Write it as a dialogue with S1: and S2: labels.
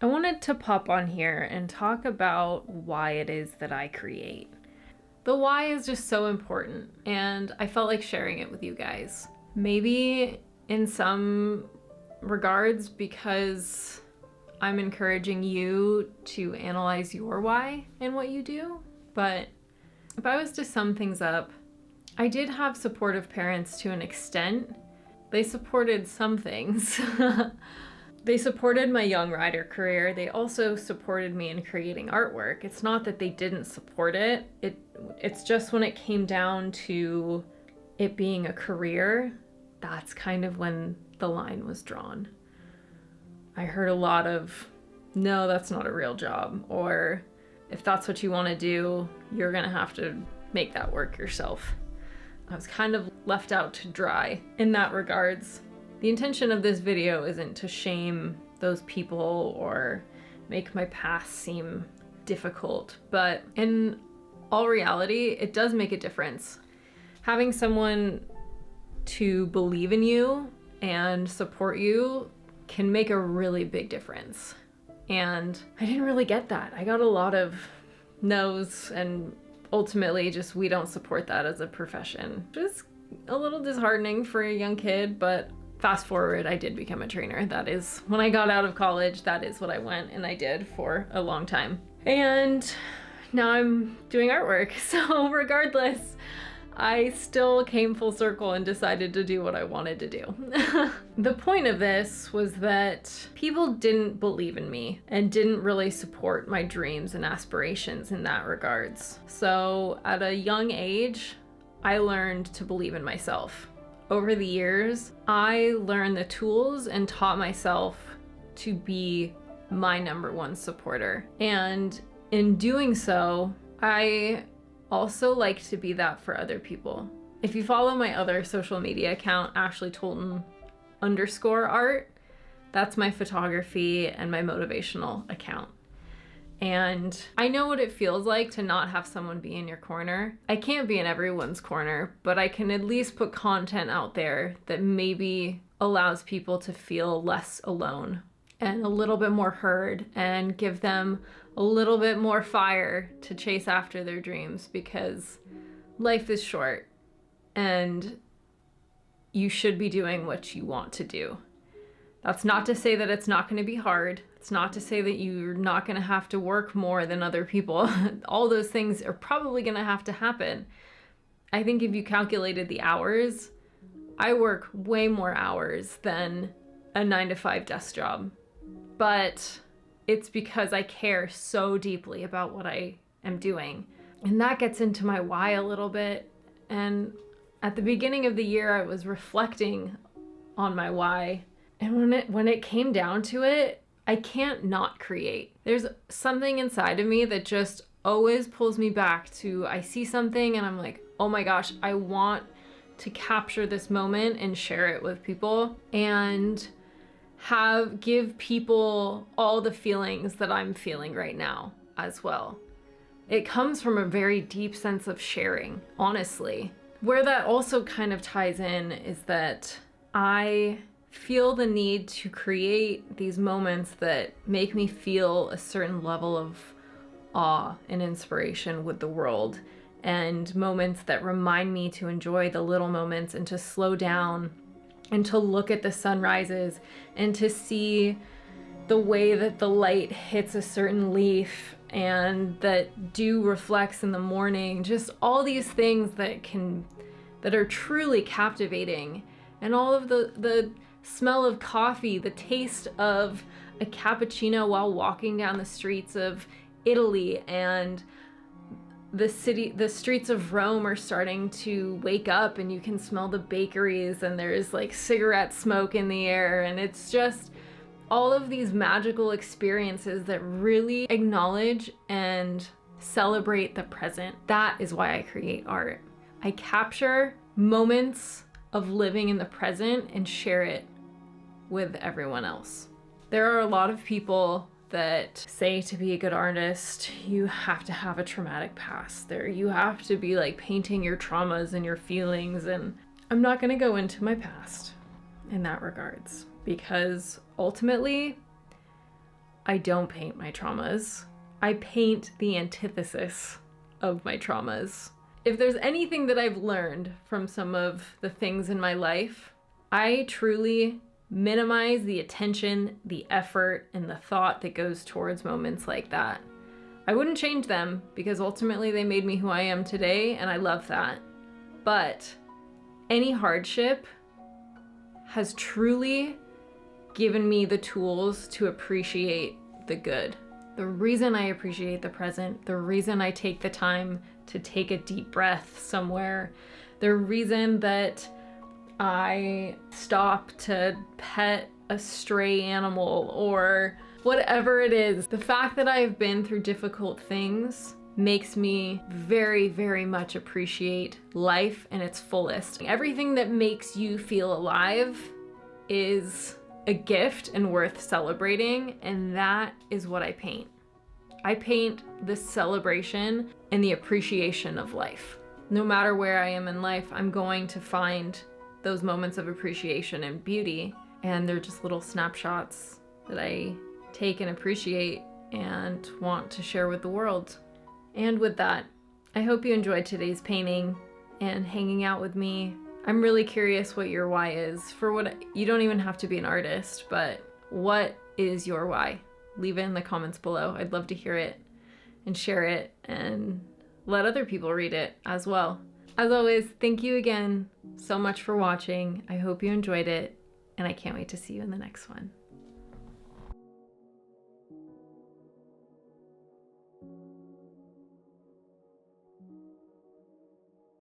S1: I wanted to pop on here and talk about why it is that I create. The why is just so important, and I felt like sharing it with you guys. Maybe in some regards because I'm encouraging you to analyze your why in what you do. But if I was to sum things up, I did have supportive parents to an extent. They supported some things. They supported my young writer career. They also supported me in creating artwork. It's not that they didn't support it. It's just when it came down to it being a career, that's kind of when the line was drawn. I heard a lot of, no, that's not a real job, or if that's what you want to do, you're gonna have to make that work yourself. I was kind of left out to dry in that regards. The intention of this video isn't to shame those people or make my past seem difficult, but in all reality, it does make a difference. Having someone to believe in you and support you can make a really big difference. And I didn't really get that. I got a lot of no's and ultimately just we don't support that as a profession. Just a little disheartening for a young kid, but fast forward, I did become a trainer. That is, when I got out of college, that is what I went and I did for a long time. And now I'm doing artwork. So regardless, I still came full circle and decided to do what I wanted to do. The point of this was that people didn't believe in me and didn't really support my dreams and aspirations in that regards. So at a young age, I learned to believe in myself. Over the years, I learned the tools and taught myself to be my #1 supporter. And in doing so, I also like to be that for other people. If you follow my other social media account, Tolton Art, that's my photography and my motivational account. And I know what it feels like to not have someone be in your corner. I can't be in everyone's corner, but I can at least put content out there that maybe allows people to feel less alone and a little bit more heard and give them a little bit more fire to chase after their dreams, because life is short and you should be doing what you want to do. That's not to say that it's not going to be hard. It's not to say that you're not going to have to work more than other people. All those things are probably going to have to happen. I think if you calculated the hours, I work way more hours than a 9-to-5 desk job. But it's because I care so deeply about what I am doing. And that gets into my why a little bit. And at the beginning of the year, I was reflecting on my why. And when it came down to it, I can't not create. There's something inside of me that just always pulls me back to, I see something and I'm like, oh my gosh, I want to capture this moment and share it with people and give people all the feelings that I'm feeling right now as well. It comes from a very deep sense of sharing, honestly. Where that also kind of ties in is that I feel the need to create these moments that make me feel a certain level of awe and inspiration with the world, and moments that remind me to enjoy the little moments and to slow down and to look at the sunrises and to see the way that the light hits a certain leaf and that dew reflects in the morning. Just all these things that are truly captivating, and all of the smell of coffee, the taste of a cappuccino while walking down the streets of Italy, and the streets of Rome are starting to wake up and you can smell the bakeries and there's like cigarette smoke in the air, and it's just all of these magical experiences that really acknowledge and celebrate the present. That is why I create art. I capture moments of living in the present and share it with everyone else. There are a lot of people that say to be a good artist, you have to have a traumatic past. You have to be like painting your traumas and your feelings, and I'm not gonna go into my past in that regards, because ultimately I don't paint my traumas. I paint the antithesis of my traumas. If there's anything that I've learned from some of the things in my life, I truly minimize the attention, the effort, and the thought that goes towards moments like that. I wouldn't change them because ultimately they made me who I am today, and I love that. But any hardship has truly given me the tools to appreciate the good. The reason I appreciate the present, the reason I take the time to take a deep breath somewhere, the reason that I stop to pet a stray animal or whatever it is, the fact that I've been through difficult things makes me very, very much appreciate life in its fullest. Everything that makes you feel alive is a gift and worth celebrating, and that is what I paint. I paint the celebration and the appreciation of life. No matter where I am in life, I'm going to find those moments of appreciation and beauty, and they're just little snapshots that I take and appreciate and want to share with the world. And with that, I hope you enjoyed today's painting and hanging out with me. I'm really curious what your why is. You don't even have to be an artist, but what is your why? Leave it in the comments below. I'd love to hear it and share it and let other people read it as well. As always, thank you again so much for watching. I hope you enjoyed it, and I can't wait to see you in the next one.